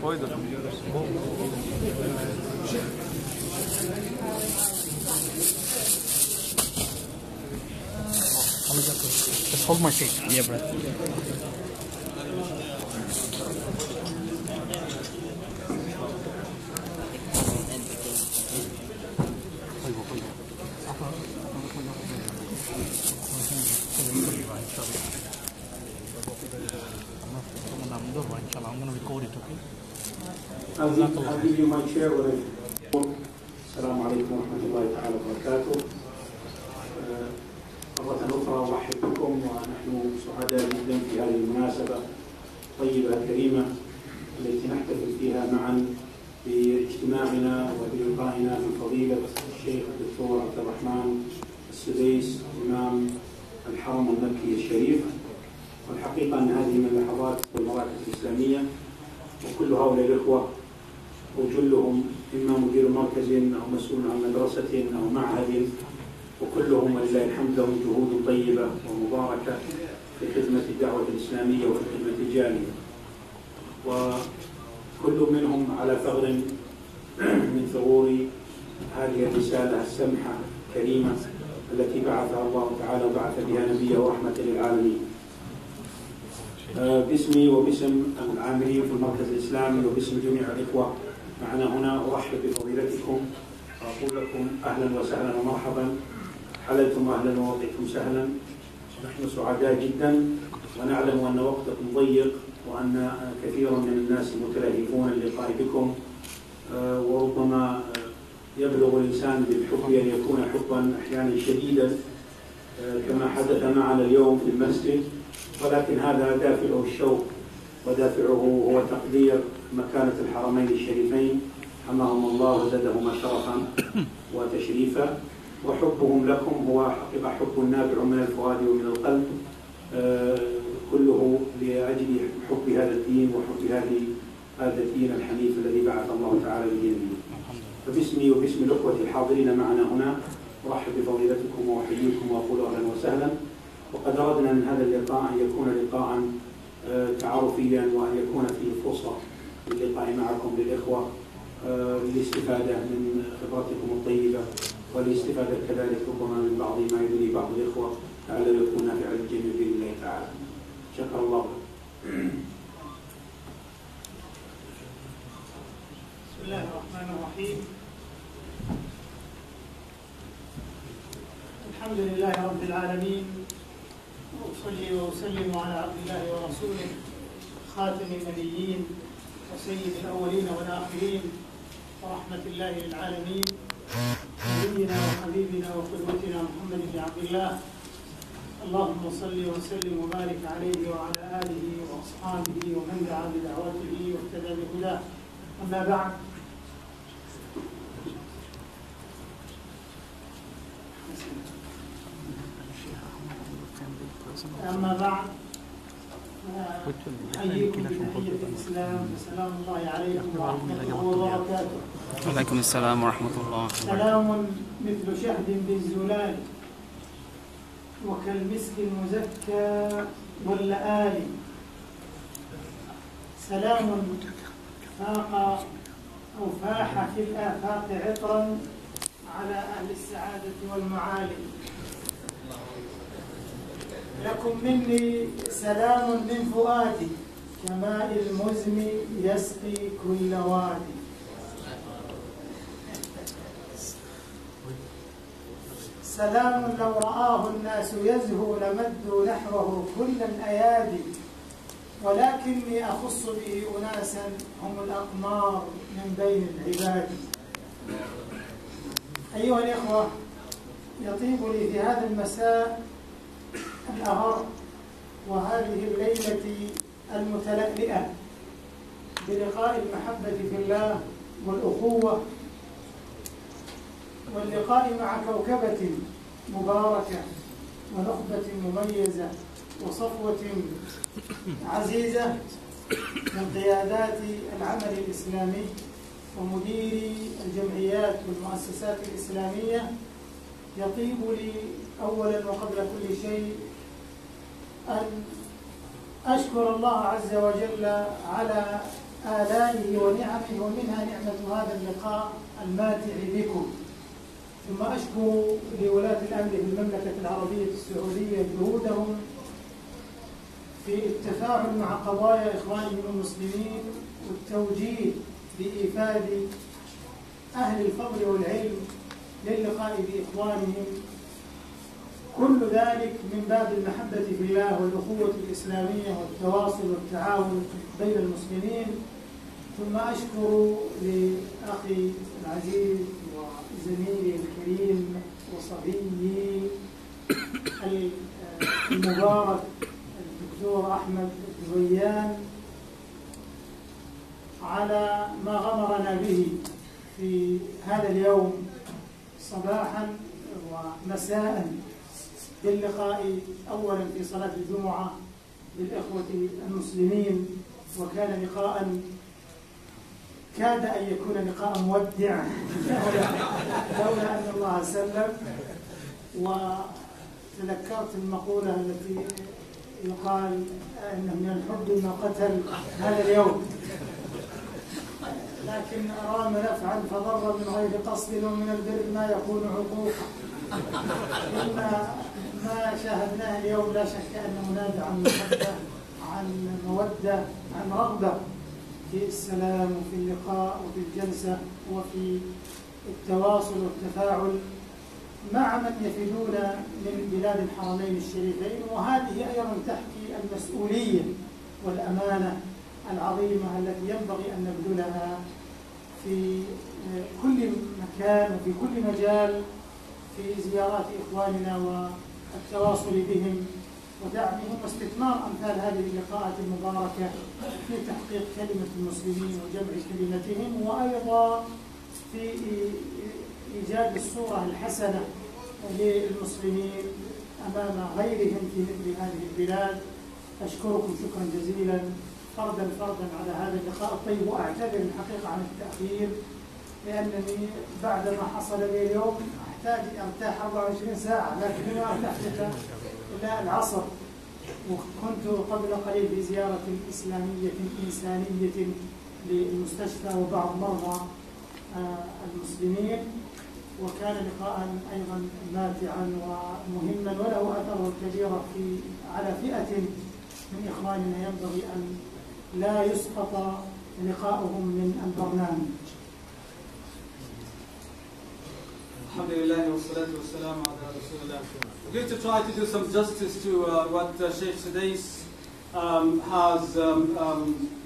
Just hold my seat. Yeah, bro. I'm going to record it, okay? I'll give you my chair when I... السلام عليكم ورحمة الله تعالى وبركاته. مرة أخرى أرحب بكم ونحن سعداء جدا في هذه المناسبة الطيبة الكريمة التي نحتفل فيها معا باجتماعنا وبلقائنا بفضيلة الشيخ الدكتور عبد الرحمن السديس إمام الحرم المكي الشريف. والحقيقة أن هذه من اللحظات والمراكز الإسلامية، وكل هؤلاء الإخوة وجلهم إما مدير مركز أو مسؤول عن مدرسة أو معهد، وكلهم ولله الحمد لهم جهود طيبة ومباركة في خدمة الدعوة الإسلامية وفي خدمة الجالية، وكل منهم على ثغر من ثغور هذه الرسالة السمحة الكريمة التي بعثها الله تعالى وبعث بها نبيه رحمة للعالمين. باسمي وباسم العاملين في المركز الإسلامي وباسم جميع الإخوة معنا هنا أرحب بفضيلتكم وأقول لكم أهلا وسهلا ومرحبا، حللتم أهلا ووقتكم سهلا. نحن سعداء جدا ونعلم أن وقتكم ضيق وأن كثيرا من الناس متلهفون اللقاء بكم، وربما يبلغ الإنسان بالحب أن يكون حبا أحيانا شديدا كما حدث معنا اليوم في المسجد، ولكن هذا دافعه الشوق ودافعه هو تقدير مكانة الحرمين الشريفين حماهم الله وزادهما شرفا وتشريفا، وحبهم لكم هو حقيقة حب نابع من الفؤاد ومن القلب، كله لأجل حب هذا الدين وحب هذا الدين الحنيف الذي بعث الله تعالى به نبيه. فباسمي وباسم الأخوة الحاضرين معنا هنا أرحب بفضيلتكم وأحييكم وأقول أهلا وسهلا. وقد أردنا من هذا اللقاء أن يكون لقاء تعارفيا وأن يكون فيه فرصة للقاء معكم للإخوة للاستفادة من خبرتكم الطيبة والاستفادة كذلك ربما من بعض ما يدري بعض الإخوة لعله يكون نافعا للجميع بإذن الله تعالى. شكر الله. بسم الله الرحمن الرحيم. الحمد لله رب العالمين، وأصلي وأسلم على عبد الله ورسوله خاتم النبيين وسيد الأولين والآخرين ورحمة الله للعالمين، نبينا وحبيبنا وقدوتنا محمد بن عبد الله. اللهم صل وسلم وبارك عليه وعلى آله وأصحابه ومن دعا بدعوته واهتدى بهداه. أما بعد، أحييكم بتحية الإسلام، سلام الله عليكم ورحمته وبركاته. وعليكم السلام ورحمة الله. سلام مثل شهد بالزلال وكالمسك المزكى واللآلي، سلام فاق أو فاح في الآفاق عطرا على أهل السعادة والمعالي. لكم مني سلام من فؤادي كماء المزن يسقي كل وادي. سلام لو رآه الناس يزهو لمدوا نحوه كل الأيادي، ولكني أخص به أناسا هم الأقمار من بين العباد. أيها الإخوة، يطيب لي في هذا المساء الأغر وهذه الليلة المتلألئة بلقاء المحبة في الله والأخوة، واللقاء مع كوكبة مباركة ونخبة مميزة وصفوة عزيزة من قيادات العمل الإسلامي ومديري الجمعيات والمؤسسات الإسلامية. يطيب لي أولا وقبل كل شيء أن أشكر الله عز وجل على آلائه ونعمه، ومنها نعمة هذا اللقاء الماتع بكم. ثم أشكو لولاة الأمر في المملكة العربية السعودية جهودهم في التفاعل مع قضايا إخوانهم المسلمين والتوجيه بإيفاد أهل الفضل والعلم للقاء بإخوانهم، كل ذلك من باب المحبة في الله والأخوة الإسلامية والتواصل والتعاون بين المسلمين. ثم أشكر لأخي العزيز وزميلي الكريم وصبيي المبارك الدكتور أحمد الدويان على ما غمرنا به في هذا اليوم صباحا ومساء باللقاء أولا في صلاة الجمعة بالإخوة المسلمين، وكان لقاء كاد أن يكون لقاء مودع لولا أن الله سلم. وتذكرت المقولة التي يقال أنه من الحب ما قتل هذا اليوم، لكن أرام نفعا فضر من غير قصد، ومن البر ما يكون عقوقا. إن ما شاهدناه اليوم لا شك أنه نابع عن محبة، عن مودة، عن رغبة في السلام وفي اللقاء وفي الجلسة وفي التواصل والتفاعل مع من يفدون من بلاد الحرمين الشريفين. وهذه أيضا تحكي المسؤولية والأمانة العظيمة التي ينبغي أن نبذلها في كل مكان وفي كل مجال في زيارات إخواننا والتواصل بهم ودعمهم واستثمار أمثال هذه اللقاءات المباركة في تحقيق كلمة المسلمين وجمع كلمتهم، وأيضا في إيجاد الصورة الحسنة للمسلمين أمام غيرهم في مثل هذه البلاد. أشكركم شكرا جزيلا فردا على هذا اللقاء الطيب، وأعتذر الحقيقة عن التأخير لأنني بعد ما حصل لي اليوم أحتاج أرتاح 24 ساعة، لكن ما ارتحت إلى العصر. وكنت قبل قليل بزيارة إسلامية إنسانية للمستشفى وبعض مرضى المسلمين، وكان لقاء أيضا ماتعا ومهما وله أثره الكبير على فئة من إخواننا ينبغي أن لا يسقط لقاؤهم من البرنامج. Alhamdulillah wa salatu wa salam ala Rasulullah. We're going to try to do some justice to what Sheikh Sudais has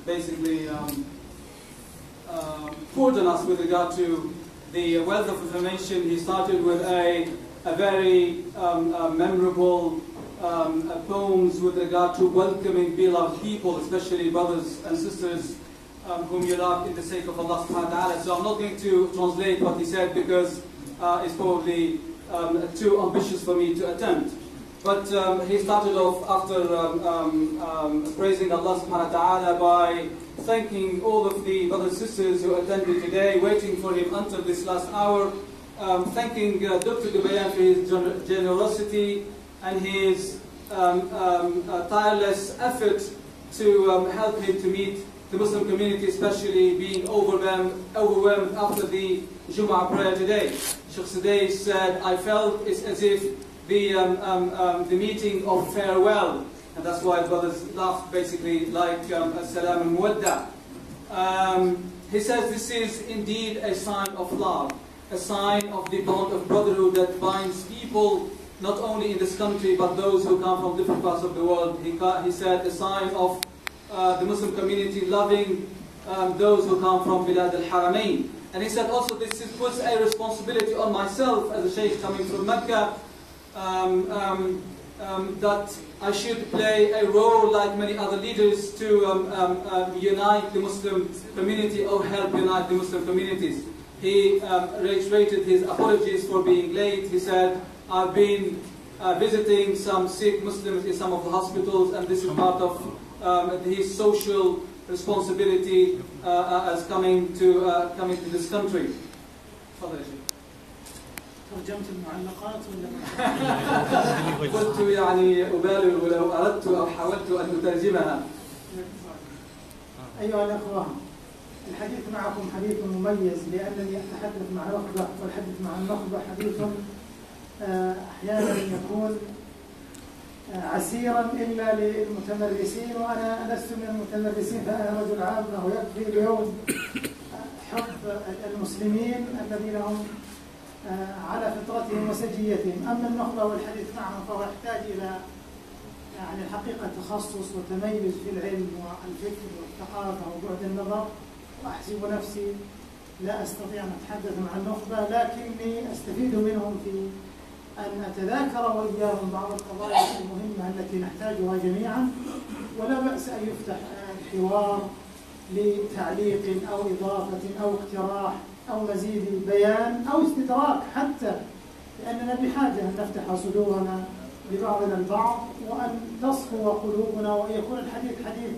basically poured on us with regard to the wealth of information. He started with a very memorable poems with regard to welcoming beloved people, especially brothers and sisters whom you love in the sake of Allah subhanahu wa ta'ala. So I'm not going to translate what he said because it's probably too ambitious for me to attempt. But he started off after praising Allah subhanahu wa ta'ala by thanking all of the brothers and sisters who attended today, waiting for him until this last hour, thanking Dr. Dubayan for his generosity and his tireless effort to help him to meet the Muslim community, especially being overwhelmed after the Jum'ah prayer today. Sheikh Sudais said, I felt it's as if the meeting of farewell, and that's why brothers laughed basically like as-salam al-muwadda. He says this is indeed a sign of love, a sign of the bond of brotherhood that binds people not only in this country but those who come from different parts of the world. He said a sign of the Muslim community loving those who come from Bilad al-Haramain. And he said also this puts a responsibility on myself as a Sheikh coming from Makkah, that I should play a role like many other leaders to unite the Muslim community or help unite the Muslim communities. He reiterated his apologies for being late. He said, I've been visiting some sick Muslims in some of the hospitals, and this is part of his social responsibility as coming to this country. ترجمت المعلقات ولا قلت يعني أبالغ ولو أردت أو حاولت أن أترجمها. أيها الأخوة، الحديث معكم حديث مميز لأنني أتحدث مع نخبة، والحديث مع النخبة حديث أحيانا يكون عسيرا إلا للمتمرسين، وأنا لست من المتمرسين، فأنا رجل عامة ويكفي اليوم حب المسلمين الذين هم على فطرتهم وسجيتهم. أما النخبة والحديث معهم فهو يحتاج إلى يعني الحقيقة تخصص وتميز في العلم والفكر والثقافة وبعد النظر، وأحسب نفسي لا أستطيع أن أتحدث مع النخبة، لكني أستفيد منهم في أن أتذاكر وإياهم بعض القضايا المهمة التي نحتاجها جميعا، ولا بأس أن يفتح الحوار لتعليق أو إضافة أو اقتراح أو مزيد بيان أو استدراك حتى، لأننا بحاجة أن نفتح صدورنا لبعضنا البعض، وأن تصفو قلوبنا، وأن يكون الحديث حديث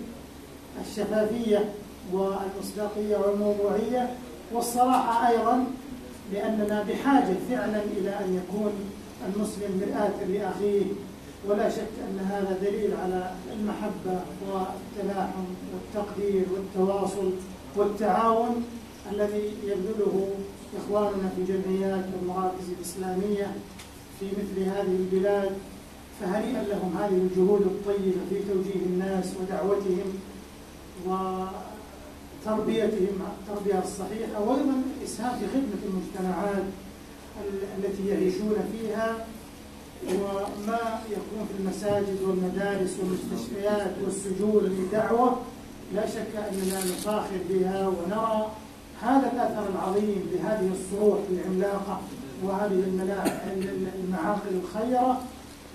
الشفافية والمصداقية والموضوعية والصراحة أيضا، لأننا بحاجة فعلا إلى أن يكون المسلم مرآة لأخيه، ولا شك أن هذا دليل على المحبة والتلاحم والتقدير والتواصل والتعاون الذي يبذله إخواننا في جمعيات والمراكز الإسلامية في مثل هذه البلاد. فهنيئا لهم هذه الجهود الطيبة في توجيه الناس ودعوتهم وتربيتهم التربية الصحيحة، وأيضا الإسهام في خدمة المجتمعات التي يعيشون فيها، وما يكون في المساجد والمدارس والمستشفيات والسجون للدعوة لا شك أننا نفاخر بها ونرى هذا الأثر العظيم بهذه الصروح العملاقة وهذه المعاقل الخيرة،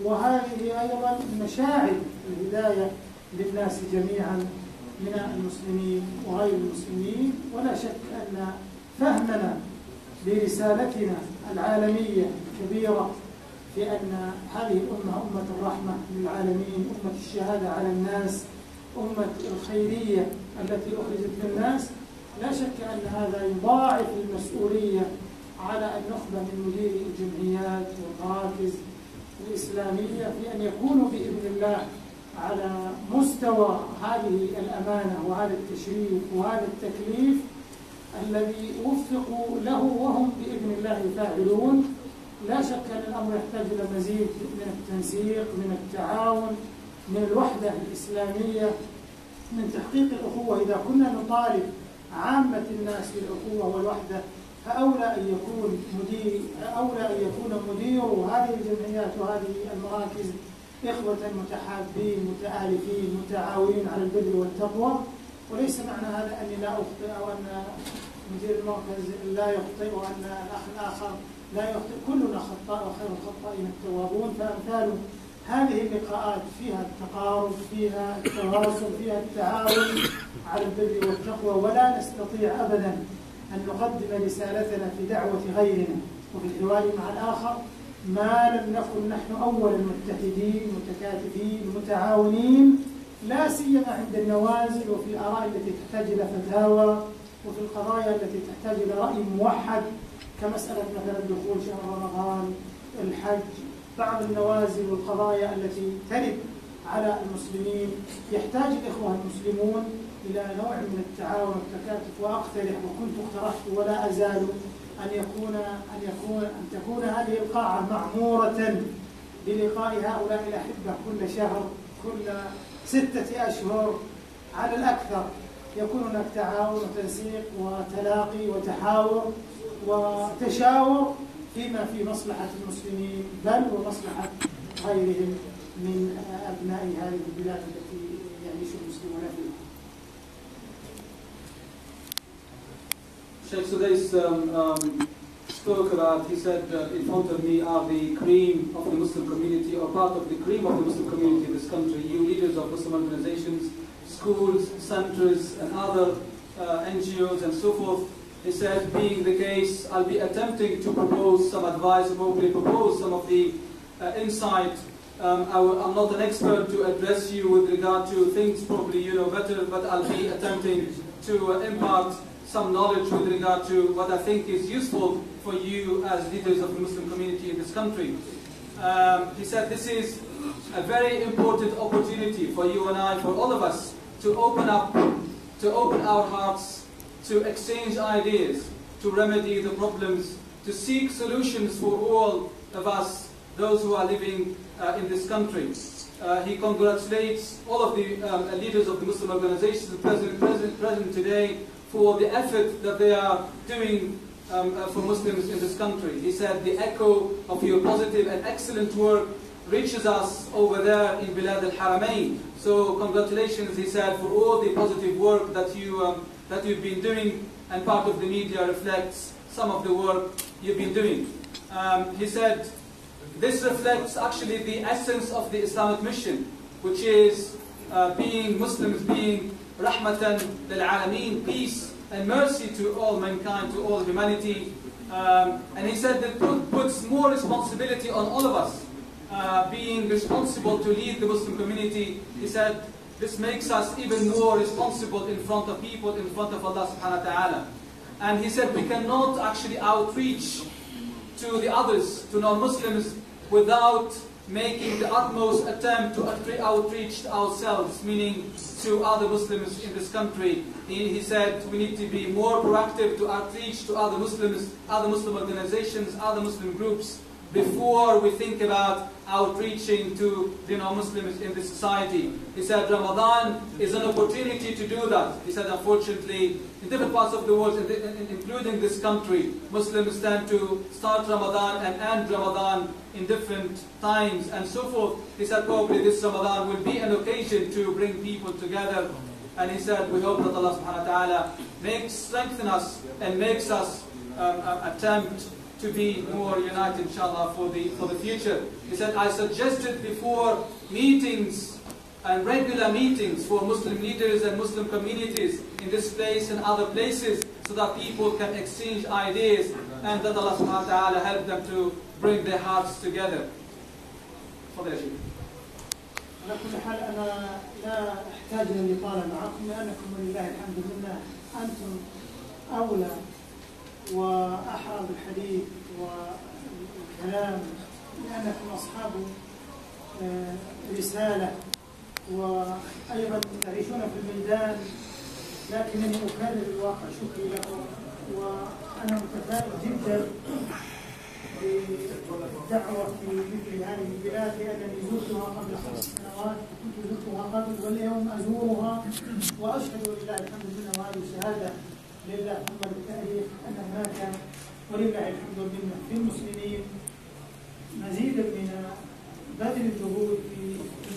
وهذه أيضا مشاعر الهداية للناس جميعا من المسلمين وغير المسلمين. ولا شك أن فهمنا لرسالتنا العالمية كبيرة في أن هذه الأمة أمة الرحمة للعالمين، أمة الشهادة على الناس، أمة الخيرية التي أخرجت للناس. لا شك أن هذا يضاعف المسؤولية على النخبة من مديري الجمعيات والمراكز الإسلامية في أن يكونوا بإذن الله على مستوى هذه الأمانة وهذا التشريف وهذا التكليف الذي وفقوا له وهم بإذن الله فاعلون. لا شك أن الأمر يحتاج إلى مزيد من التنسيق، من التعاون، من الوحدة الإسلامية، من تحقيق الأخوة. إذا كنا نطالب عامة الناس بالأخوة والوحدة، فأولى أن يكون مدير هذه الجمعيات وهذه المراكز إخوة متحابين متآلفين متعاونين على البر والتقوى. وليس معنى هذا أني لا أخطئ أو أن مدير المركز لا يخطئ وأن الأخ الآخر لا يخطئ، كلنا خطاء وخير الخطائين التوابون. فأمثال هذه اللقاءات فيها التقارب، فيها التواصل، فيها التعاون على البر والتقوى، ولا نستطيع أبدا أن نقدم رسالتنا في دعوة غيرنا وفي الحوار مع الآخر ما لم نكن نحن أولا متحدين متكاتفين متعاونين، لا سيما عند النوازل وفي الآراء التي تحتاج إلى فتاوى، وفي القضايا التي تحتاج إلى رأي موحد كمسألة مثلا دخول شهر رمضان، الحج، بعض النوازل والقضايا التي ترد على المسلمين. يحتاج الإخوة المسلمون إلى نوع من التعاون والتكاتف. وأقترح وكنت اقترحت ولا أزال أن تكون هذه القاعة معمورة بلقاء هؤلاء الأحبة كل شهر، كل 6 أشهر على الأكثر، يكون هناك تعاون وتنسيق وتلاقي وتحاور وتشاور فيما في مصلحة المسلمين بل ومصلحة غيرهم من أبناء هذه البلاد التي يعيش المسلمون فيها. Sheikh Sudais spoke about, he said, in front of me are the cream of the Muslim community, or part of the cream of the Muslim community in this country, you leaders of Muslim organizations, schools, centers, and other NGOs and so forth. He said, being the case, I'll be attempting to propose some advice, or probably propose some of the insight. I'm not an expert to address you with regard to things probably you know better, but I'll be attempting to impart some knowledge with regard to what I think is useful for you as leaders of the Muslim community in this country. He said this is a very important opportunity for you and I, for all of us, to open our hearts to exchange ideas, to remedy the problems, to seek solutions for all of us, those who are living in this country. He congratulates all of the leaders of the Muslim organizations present today for the effort that they are doing for Muslims in this country. He said the echo of your positive and excellent work reaches us over there in Bilad al-Haramain. So congratulations, he said, for all the positive work that you've been doing, and part of the media reflects some of the work you've been doing. He said this reflects actually the essence of the Islamic mission, which is being Muslims, being rahmatan lil alameen, peace and mercy to all mankind, to all humanity. And he said that puts more responsibility on all of us, being responsible to lead the Muslim community. He said this makes us even more responsible in front of people, in front of Allah subhanahu wa ta'ala. And he said we cannot actually outreach to the others, to non-Muslims, without making the utmost attempt to outreach ourselves, meaning to other Muslims in this country. He said we need to be more proactive to outreach to other Muslims, other Muslim organizations, other Muslim groups, before we think about outreaching to the non-Muslims in this society. He said Ramadan is an opportunity to do that. He said unfortunately in different parts of the world, including this country, Muslims tend to start Ramadan and end Ramadan in different times and so forth. He said probably this Ramadan will be an occasion to bring people together. And he said we hope that Allah subhanahu wa ta'ala strengthen us and makes us attempt to be more united, inshallah, for the future. He said, I suggested before meetings and regular meetings for Muslim leaders and Muslim communities in this place and other places, so that people can exchange ideas and that Allah subhanahu wa ta'ala help them to bring their hearts together. تفضل يا شيخ. على كل حال أنا لا أحتاج للإطالة معكم، لأنكم ولله الحمد لله أنتم أولى وأحرى بالحديث والكلام، لأنكم أصحاب رسالة وأيضا تعيشون في الميدان. لكنني أكرر الواقع شكري لكم، وأنا متفائل جدا بالدعوة في مثل هذه البلاد، لأنني زرتها قبل 5 سنوات، كنت زرتها قبل واليوم أزورها، وأشهد لله الحمد لله وهذه شهادة لله ثم للتاريخ أن هناك ولله الحمد لله في المسلمين مزيدا من بذل الجهود في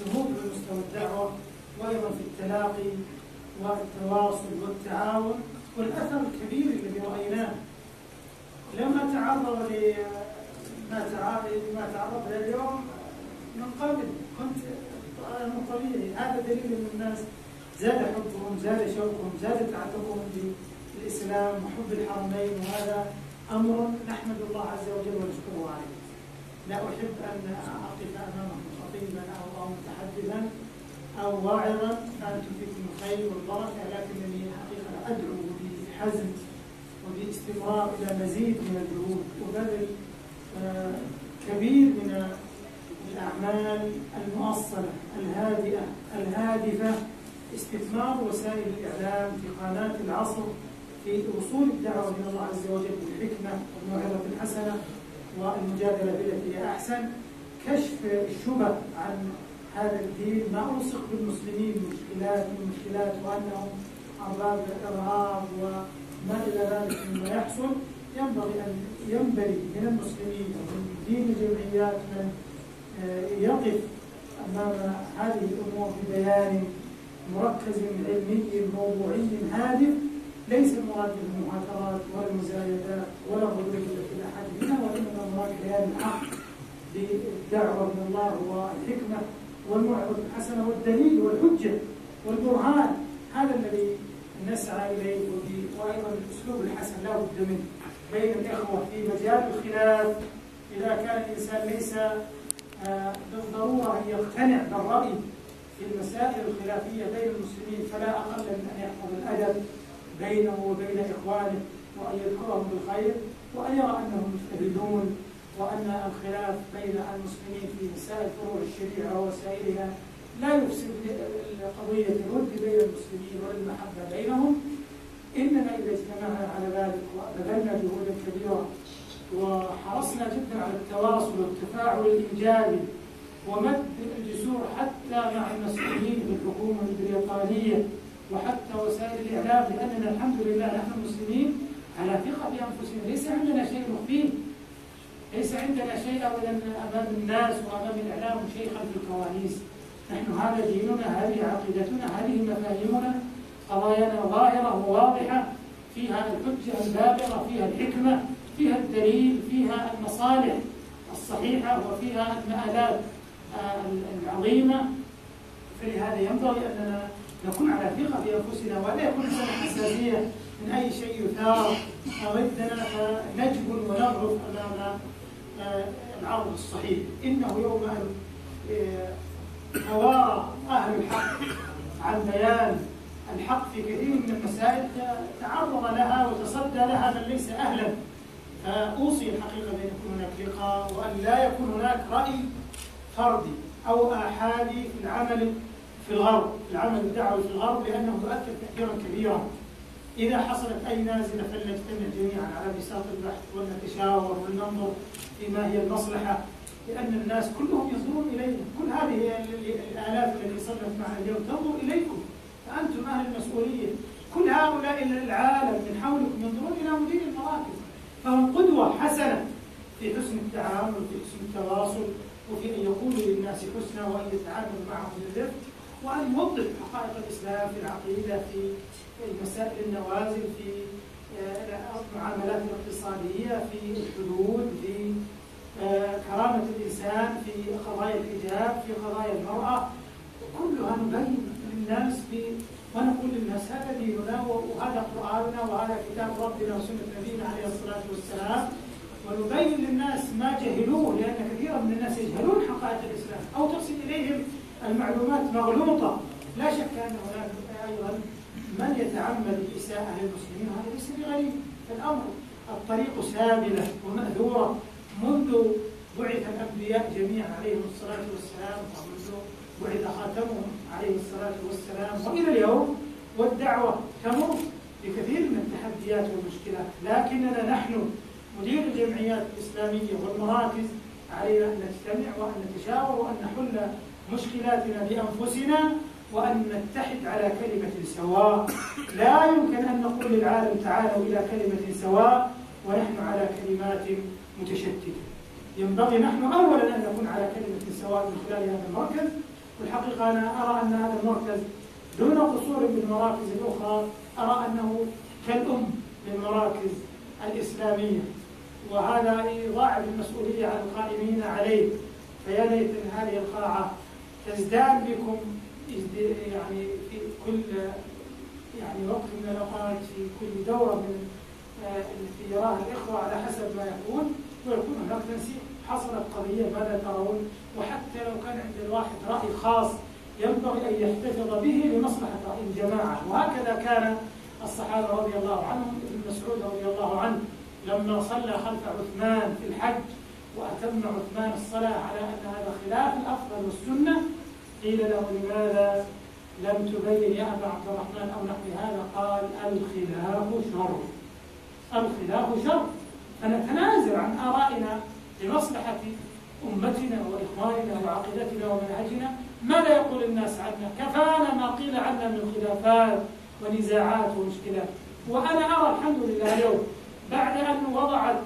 النهوض بمستوى الدعوة، وأيضا في التلاقي والتواصل والتعاون والأثر الكبير الذي رأيناه. لما تعرض لما تعرض له اليوم من قبل كنت طبيعي. هذا دليل أن الناس زاد حبهم، زاد شوقهم، زاد تعلقهم بالإسلام وحب الحرمين، وهذا أمر نحمد الله عز وجل ونشكره عليه. لا أحب أن أقف أمامكم خطيبا أو متحدثا أو واعظا، فأنتم فيكم الخير والبركة، لكنني حقيقة أدعو بحزم وباستمرار إلى مزيد من الجهود وبذل كبير من الأعمال المؤصلة الهادئة الهادفة، استثمار وسائل الإعلام في قناة العصر في وصول الدعوة إلى الله عز وجل بالحكمة والموعظة الحسنة والمجادلة بالتي هي أحسن، كشف الشبه عن هذا الدين، ما ألصق بالمسلمين من مشكلات وأنهم أرباب الإرهاب وما إلى ذلك مما يحصل. ينبغي من المسلمين ومن دين الجمعيات من يقف أمام هذه الأمور ببيان مركز علمي موضوعي هادف، ليس المراد بالمهاترات ولا المزايدات ولا الغلو في أحد منها، وإنما المراد بيان الحق بالدعوة من الله والحكمة والموعظة الحسنة والدليل والحجة والبرهان. هذا الذي نسعى إليه، وأيضا الأسلوب الحسن لا بد منه بين الإخوة في مجال الخلاف. إذا كان الإنسان ليس بالضرورة أن يقتنع بالرأي في المسائل الخلافية بين المسلمين، فلا أقل من أن يحفظ الأدب بينه وبين إخوانه، وأن يذكرهم بالخير، وأن يرى أنهم مجتهدون، وأن الخلاف بين المسلمين في مسائل فروع الشريعة ووسائلها لا يفسد قضية الود بين المسلمين ولا المحبة بينهم. إننا إذا اجتمعنا على ذلك وبذلنا جهودا كبيرة وحرصنا جدا على التواصل والتفاعل الإيجابي ومد الجسور حتى مع المسؤولين في الحكومة البريطانية وحتى وسائل الإعلام، لأننا الحمد لله نحن المسلمين على ثقة بأنفسنا، ليس عندنا شيء نخفيه، ليس عندنا شيء أبدا أمام الناس وأمام الإعلام وشيء خلف الكواليس. نحن هذا ديننا، هذه عقيدتنا، هذه مفاهيمنا، قضايانا ظاهرة وواضحة، فيها الحجة البالغة، فيها الحكمة، فيها الدليل، فيها المصالح الصحيحة، وفيها المآلات العظيمة. فلهذا ينبغي أننا نكون على ثقة في أنفسنا ولا يكون عندنا حساسية من أي شيء يثار ضدنا فنجبن ونضعف أمام العرض الصحيح. إنه يوم أن توارى أهل الحق عن بيان الحق في كثير من المسائل تعرض لها وتصدى لها من ليس أهلا. فأوصي الحقيقة بأن يكون هناك لقاء وأن لا يكون هناك رأي فردي أو آحادي في العمل في الغرب، في العمل الدعوي في الغرب، لأنه يؤثر تأثيرا كبيرا. إذا حصلت أي نازلة فلنجتمع جميعا على بساط البحث ونتشاور وننظر فيما هي المصلحة، لأن الناس كلهم ينظرون إلينا، كل هذه الآلاف التي صلت معنا اليوم تنظر إليكم، فأنتم أهل المسؤولية. كل هؤلاء العالم من حولكم ينظرون إلى مدير المراكز، فهم قدوة حسنة في حسن التعامل، في حسن التواصل، وفي أن يقولوا للناس حسنا وأن يتعاملوا معهم بالرفق، وأن يوضح حقائق الإسلام في العقيدة، في مسائل النوازل، في المعاملات الاقتصادية، في الحدود، في كرامة الإنسان، في قضايا الحجاب، في قضايا المرأة، كلها نبين للناس ونقول للناس هذا ديننا وهذا قرآننا وهذا كتاب ربنا وسنة نبينا عليه الصلاة والسلام، ونبين للناس ما جهلوه، لأن كثيرا من الناس يجهلون حقائق الإسلام أو تصل إليهم المعلومات مغلوطة. لا شك أن هناك أيضا من يتعمد إساءة أهل المسلمين، هذا ليس بغريب. فالأمر الطريق سابلة ومأذورة منذ بعث الأنبياء جميعا عليهم الصلاة والسلام، ومنذ بعث خاتمهم عليه الصلاة والسلام وإلى اليوم، والدعوة تمر بكثير من التحديات والمشكلات. لكننا نحن مدير الجمعيات الإسلامية والمراكز علينا أن نجتمع وأن نتشاور وأن نحل مشكلاتنا بأنفسنا وأن نتحد على كلمة سواء. لا يمكن أن نقول للعالم تعالوا إلى كلمة سواء ونحن على كلمات متشتتة. ينبغي نحن أولا أن نكون على كلمة سواء من خلال هذا المركز. والحقيقة أنا أرى أن هذا المركز دون قصور بالمراكز الأخرى، أرى أنه كالأم للمراكز الإسلامية، وهذا يضاعف المسؤولية على القائمين عليه. فيا ليت أن هذه القاعة تزداد بكم يعني في كل وقت من الأوقات، في كل دورة من التي يراها الإخوة على حسب ما يكون، ويكون هناك تنسيق. حصلت قضية ماذا ترون؟ وحتى لو كان عند الواحد رأي خاص ينبغي أن يحتفظ به لمصلحة رأي الجماعة. وهكذا كان الصحابة رضي الله عنهم. ابن مسعود رضي الله عنه لما صلى خلف عثمان في الحج وأتم عثمان الصلاة على أن هذا خلاف الأفضل والسنة، قيل له لماذا لم تبين يا أبا عبد الرحمن أو نحو هذا؟ قال الخلاف شر. الخلاف شر، فنتنازل عن آرائنا لمصلحة أمتنا وإخواننا وعقيدتنا ومنهجنا. ماذا يقول الناس عنا؟ كفانا ما قيل عنا من خلافات ونزاعات ومشكلات. وأنا أرى الحمد لله اليوم بعد أن وضعت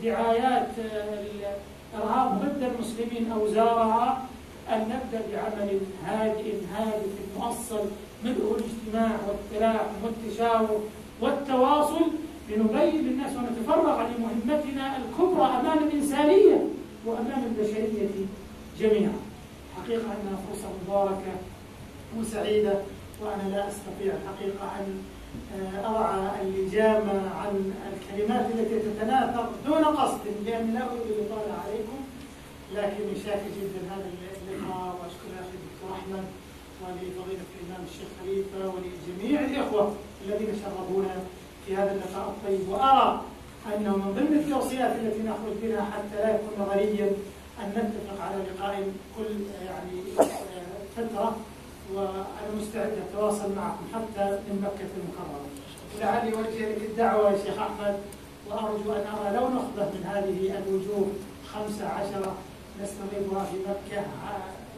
دعايات الإرهاب ضد المسلمين أوزارها أن نبدأ بعمل هادئ هادف مؤصل ملء الاجتماع والتلاحم والتشاور والتواصل، لنبين للناس ونتفرغ لمهمتنا الكبرى أمام الإنسانية وأمام البشرية جميعا. حقيقة أنها فرصة مباركة وسعيدة، وأنا لا أستطيع الحقيقة أن أضع اللجام عن الكلمات التي تتناثر دون قصد، لأن لا أريد الإطالة عليكم، لكن شاكر جدا هذا اللقاء، وأشكر أخي الدكتور رحمن ولفضيلة الإمام الشيخ خليفة ولجميع الإخوة الذين شرفونا في هذا اللقاء الطيب. وأرى أنه من ضمن التوصيات التي نخرج بها حتى لا يكون نظريا أن نتفق على لقاء كل فترة، وأنا مستعد أتواصل معكم حتى من مكة المكرمة. ولعلي أوجه لك الدعوة يا شيخ أحمد، وأرجو أن أرى لو نخبة من هذه الوجوه 15 نستضيفها في مكة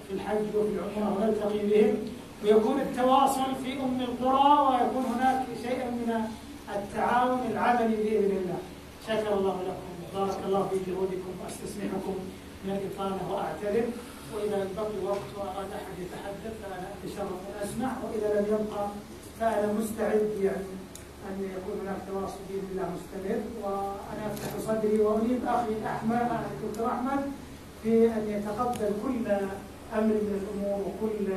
في الحج وفي العمرة ونلتقي بهم، ويكون التواصل في أم القرى، ويكون هناك شيء من التعاون العملي بإذن الله. شكر الله لكم وبارك الله في جهودكم، وأستسمحكم من الإطالة وأعتذر، وإذا بقي وقت وأراد أحد يتحدث فأنا أتشرف أن أسمع، وإذا لم يبقى فأنا مستعد يعني أن يكون هناك تواصل بإذن الله مستمر. وأنا أفتح صدري وأنيب أخي دكتور أحمد في أن يتقبل كل أمر من الأمور وكل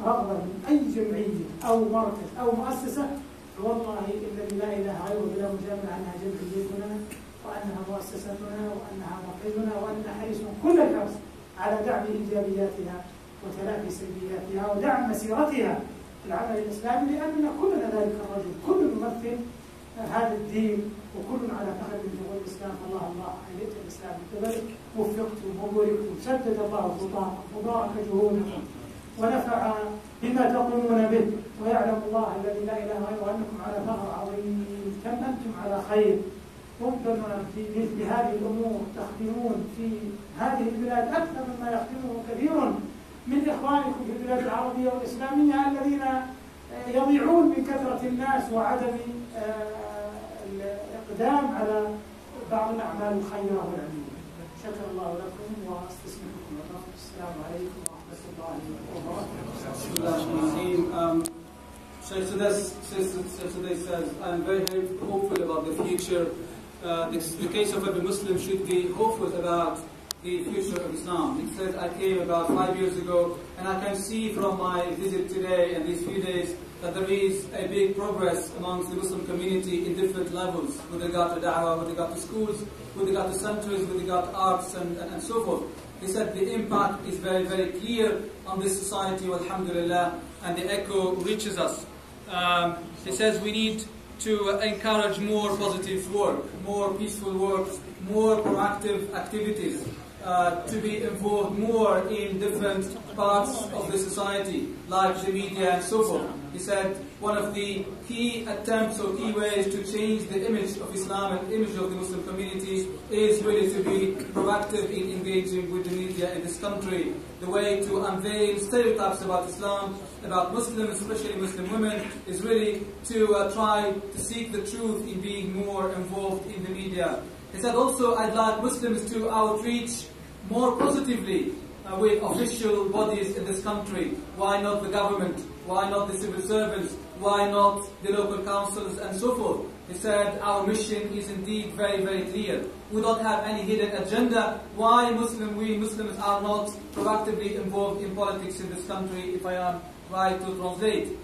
رغبة من أي جمعية أو مركز أو مؤسسة، والله الذي لا إله غيره بلا مجاملة أنها جمعيتنا وأنها مؤسستنا وأنها مركزنا، وأننا حريصون كل الحرص على دعم إيجابياتها وتلافي سلبياتها ودعم مسيرتها في العمل الإسلامي، لأننا كلنا ذلك الرجل، كل نمثل هذا الدين وكل على فخر من جهود الإسلام. الله الله عليك الإسلام كذلك، وفقتم وبوركتم، سدد الله خطاكم وبارك جهودكم ونفع بما تقومون به، ويعلم الله الذي لا إله غيره أنكم على فخر عظيم، كم أنتم على خير. ربما في مثل هذه الأمور تخدمون في هذه البلاد أكثر مما يخدمه كثير من إخوانكم في البلاد العربية والإسلامية الذين يضيعون من كثرة الناس وعدم الإقدام على بعض الأعمال الخيرة والعلمية. شكر الله لكم واستسمحكم الله. السلام عليكم ورحمة الله وبركاته. Sheikh Sudais says, I'm very hopeful about the future. The case of every Muslim should be hopeful about the future of Islam. He said, I came about 5 years ago, and I can see from my visit today and these few days that there is a big progress amongst the Muslim community in different levels with regard to da'wah, with regard to schools, with regard to centers, with regard to arts and so forth. He said the impact is very, very clear on this society, alhamdulillah, and the echo reaches us. He says we need to encourage more positive work, more peaceful work, more proactive activities, to be involved more in different parts of the society, like the media and so forth. He said one of the key attempts or key ways to change the image of Islam and image of the Muslim community is really to be proactive in engaging with the media in this country. The way to unveil stereotypes about Islam, about Muslims, especially Muslim women, is really to try to seek the truth in being more involved in the media. He said also, I'd like Muslims to outreach more positively with official bodies in this country. Why not the government? Why not the civil servants? Why not the local councils and so forth? He said our mission is indeed very, very clear. We don't have any hidden agenda. Why we Muslims are not proactively involved in politics in this country, if I am right to translate.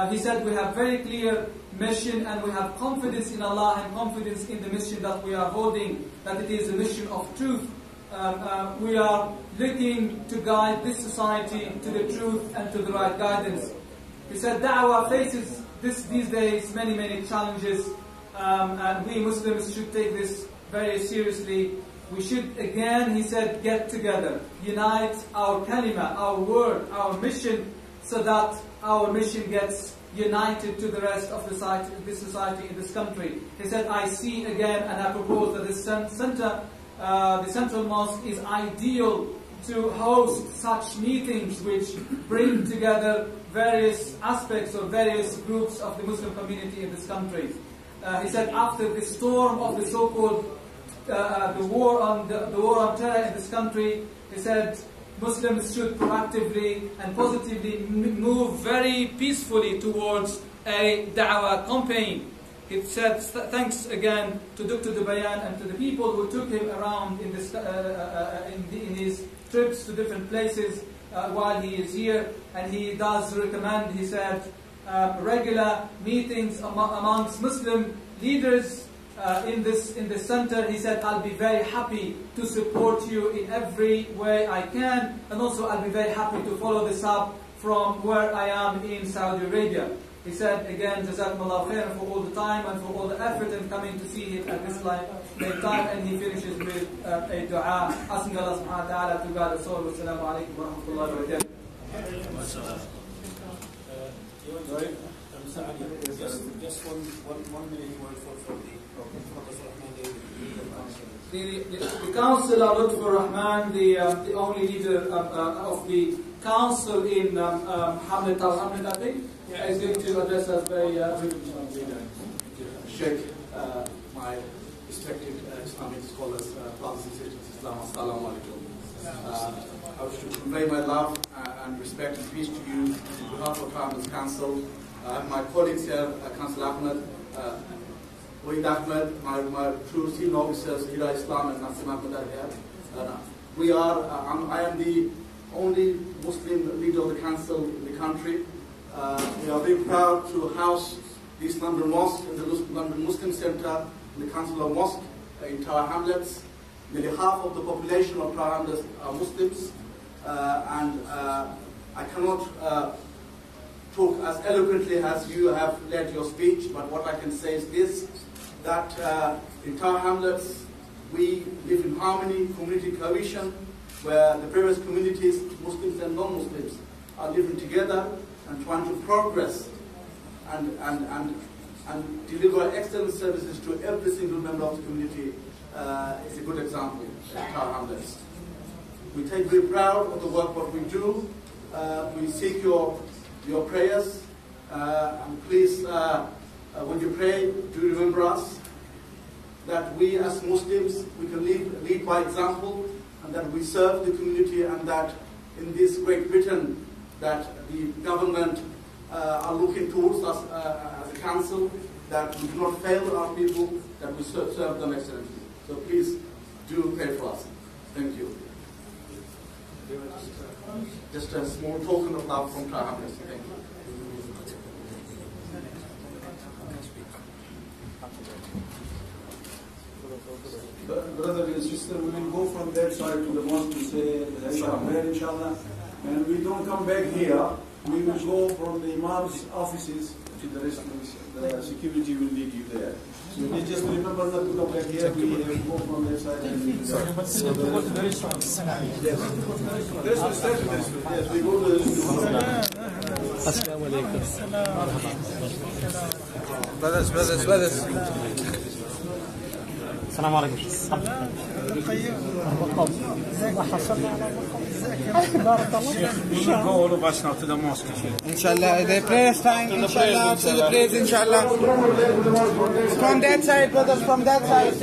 He said we have very clear mission and we have confidence in Allah and confidence in the mission that we are holding, that it is a mission of truth. We are looking to guide this society to the truth and to the right guidance. He said da'wah faces these days many, many challenges, and we Muslims should take this very seriously. We should again, he said, get together, unite our kalima, our word, our mission, so that our mission gets united to the rest of this society in this country. He said, I see again and I propose that this center, the Central Mosque is ideal to host such meetings which bring together various aspects or various groups of the Muslim community in this country. He said after the storm of the so-called the war on terror in this country, he said Muslims should proactively and positively move very peacefully towards a da'wah campaign. He said thanks again to Dr. Dubayan and to the people who took him around in his trips to different places while he is here, and he does recommend, he said, regular meetings amongst Muslim leaders in this center. He said, I'll be very happy to support you in every way I can, and also I'll be very happy to follow this up from where I am in Saudi Arabia. He said again, Jazakumullah khairan for all the time and for all the effort in coming to see him at this late time, and he finishes with a dua, asking Allah subhanahu wa ta'ala to guide us all. Wassalamu alaikum wa rahmatullahi wa barakatuh. Just one minute word for the council are Lutfur Rahman, the only leader of the council in Hamlet Al-Hamlet, I think, is going to address us very briefly. Sheikh, my respected Islamic scholars, brothers and sisters, Islam, Assalamu alaikum. I wish to convey my love and respect and peace to you on behalf of Hamlet's Council. My colleagues here, Council Ahmed, Wahid Ahmed, my two senior officers, Hira Islam and Nasim Ahmed are here. I am the only Muslim leader of the council in the country. We are very proud to house the East London Mosque and the London Muslim Centre in the Council of Mosque in Tower Hamlets. Nearly half of the population of Tower Hamlets are Muslims, and I cannot talk as eloquently as you have led your speech, but what I can say is this, that in Tower Hamlets we live in harmony, community cohesion, where the various communities, Muslims and non-Muslims, are living together and trying to progress and deliver excellent services to every single member of the community. Is a good example in Tower Hamlets. We take very proud of the work what we do. We seek your prayers, and please, when you pray, do remember us, that we as Muslims, we can lead by example, and that we serve the community, and that in this Great Britain, that the government are looking towards us as a council, that we do not fail our people, that we serve them excellently. So please do pray for us. Thank you. Just a small token of love from Tower Hamlets. Thank you. Brother and sister, we will go from that side to the mosque to say the prayer, inshallah. And we don't come back here. We will go from the Imam's offices to the rest of the security will lead you there. So you just remember not to come back here. We will go from that side. Yes, we go to the Assalamu alaikum. brothers. السلام عليكم. We will go all of us now to the mosque. Inshallah, the prayer time, inshallah, celebrate, inshallah. From that side, brothers, from that side.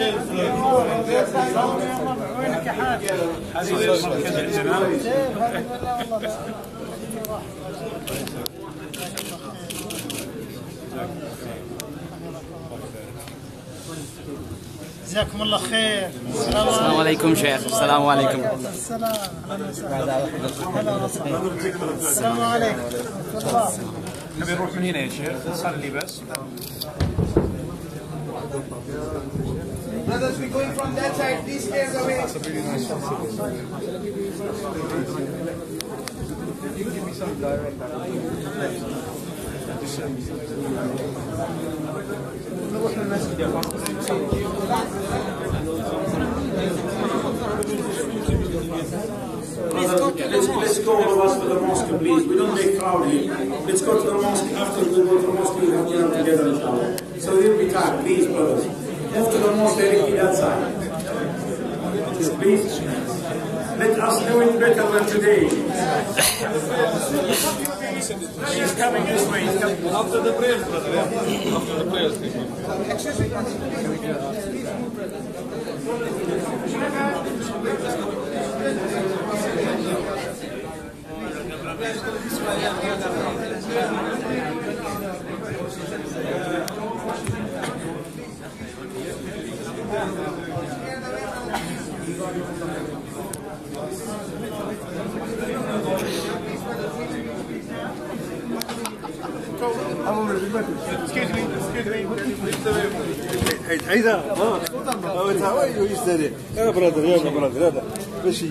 جزاكم الله خير. السلام عليكم شيخ. السلام عليكم. السلام عليكم. نبي نروح من هنا يا شيخ. صلي بس. Brothers, we're going from that side, please stay away. Give me some direct. نروح للمسجد يا اخوان. Let's go all of us to the mosque, please. We don't make crowd here. Let's go to the mosque. After we go to the mosque, we have dinner together, inshallah. So there will be time, please, brothers. Move to the mosque directly outside. Please. Let us do it better than today. He's coming this way. After the prayers, brother. After the prayers. Excuse me. Hey, how are you? Yeah, brother. Fishy.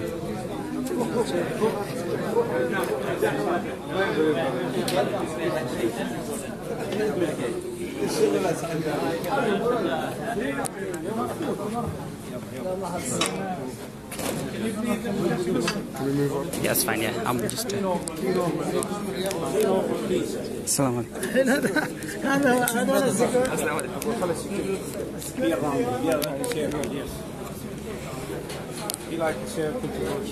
Yes, fine, yeah. I'm just... Assalamu alaikum. He like to share pictures.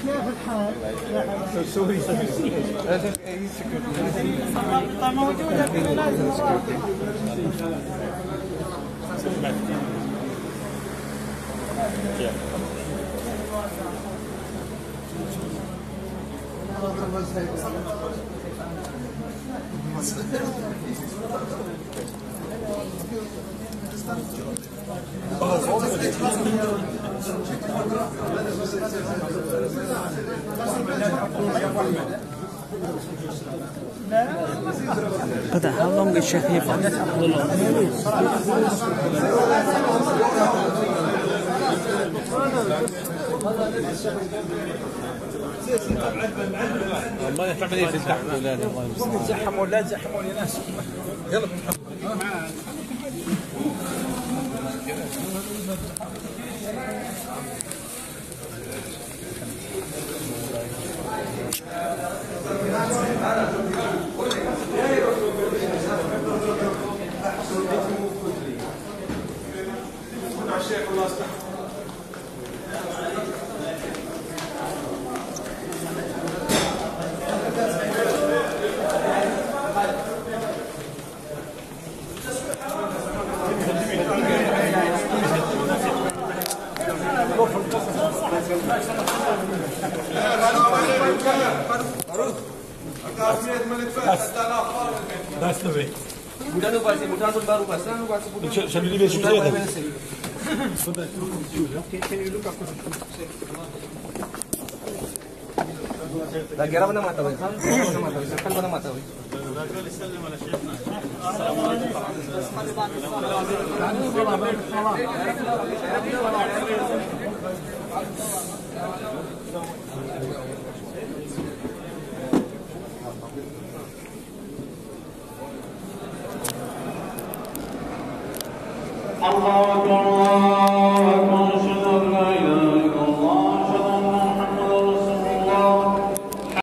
كيف الحال؟ موجودة في لازم But how long is Sheikh here for? ما ينفع عملية الزحم ولا تزحم ولا تزحمون يا ناس يلا Lagi apa nama tahu? Kan nama tahu. Allah